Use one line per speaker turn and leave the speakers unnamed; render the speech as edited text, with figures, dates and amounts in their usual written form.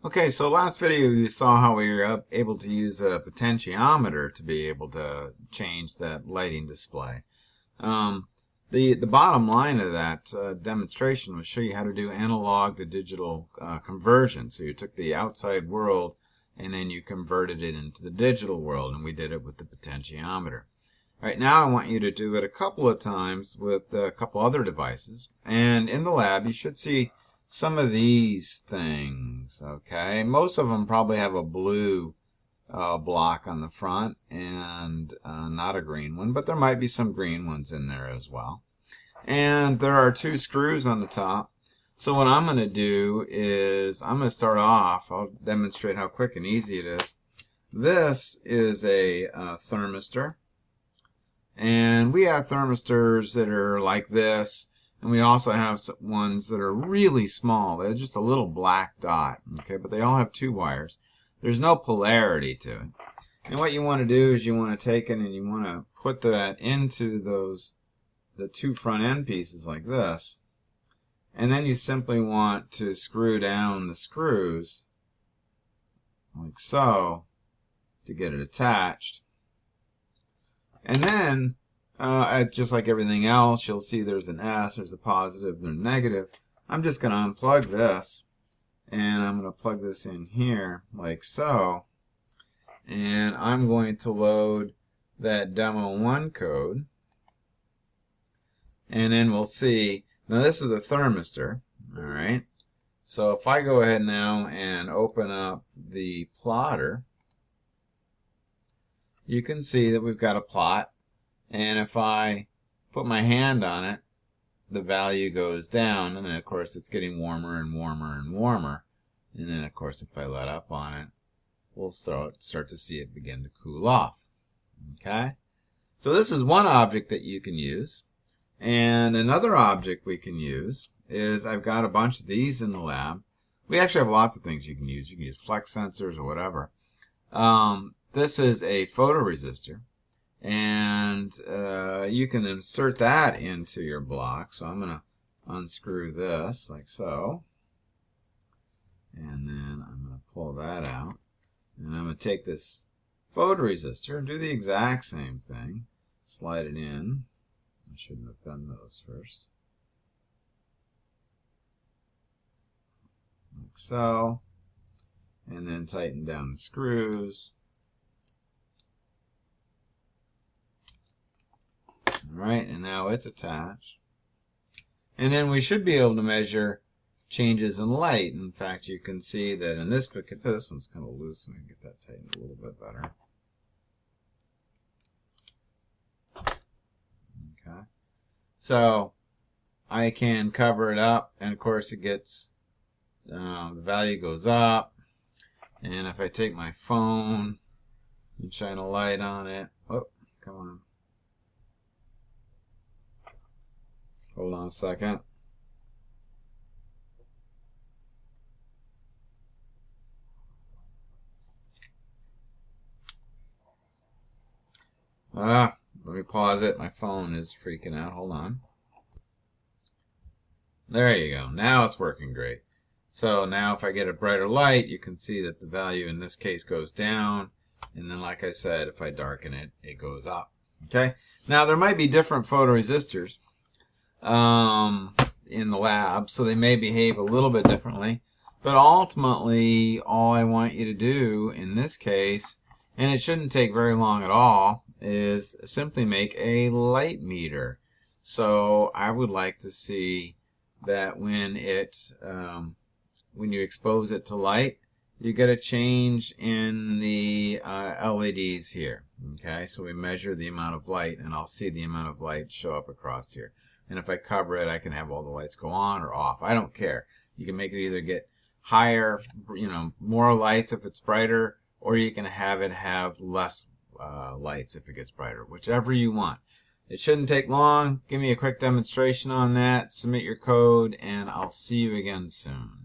Okay, so last video you saw how we were able to use a potentiometer to be able to change that lighting display. The bottom line of that demonstration was show you how to do analog to digital conversion. So you took the outside world and then you converted it into the digital world, and we did it with the potentiometer. All right, now I want you to do it a couple of times with a couple other devices. And in the lab you should see some of these things, okay? Most of them probably have a blue block on the front and not a green one, but there might be some green ones in there as well. And there are two screws on the top. So what I'm going to do is I'm going to start off. I'll demonstrate how quick and easy it is. This is a thermistor. And we have thermistors that are like this. And we also have ones that are really small. They're just a little black dot, okay? But they all have two wires. There's no polarity to it. And what you want to do is you want to take it and you want to put that into the two front end pieces like this. And then you simply want to screw down the screws like so to get it attached. And then just like everything else, you'll see there's an S, there's a positive, there's a negative. I'm just going to unplug this, and I'm going to plug this in here like so. And I'm going to load that demo 1 code. And then we'll see, now this is a thermistor, all right? So if I go ahead now and open up the plotter, you can see that we've got a plot. And if I put my hand on it, the value goes down, and then of course it's getting warmer and warmer and warmer. And then of course if I let up on it, we'll start to see it begin to cool off. Okay? So this is one object that you can use. And another object we can use is, I've got a bunch of these in the lab. We actually have lots of things you can use. You can use flex sensors or whatever. This is a photoresistor. And you can insert that into your block. So I'm going to unscrew this like so. And then I'm going to pull that out. And I'm going to take this photoresistor and do the exact same thing. Slide it in. I shouldn't have done those first. Like so. And then tighten down the screws. Alright, and now it's attached. And then we should be able to measure changes in light. In fact, you can see that in this one's kind of loose. Let me get that tightened a little bit better. Okay. So I can cover it up, and of course it gets, the value goes up. And if I take my phone and shine a light on it, oh, come on. Hold on a second. Let me pause it. My phone is freaking out. Hold on. There you go. Now it's working great. So now if I get a brighter light, you can see that the value in this case goes down. And then like I said, if I darken it, it goes up. Okay? Now there might be different photoresistors in the lab, so they may behave a little bit differently, but ultimately all I want you to do in this case, and it shouldn't take very long at all, is simply make a light meter. So I would like to see that when you expose it to light, you get a change in the LEDs here. Okay, so we measure the amount of light, and I'll see the amount of light show up across here. And if I cover it, I can have all the lights go on or off. I don't care. You can make it either get higher, more lights if it's brighter, or you can have it have less lights if it gets brighter, whichever you want. It shouldn't take long. Give me a quick demonstration on that. Submit your code, and I'll see you again soon.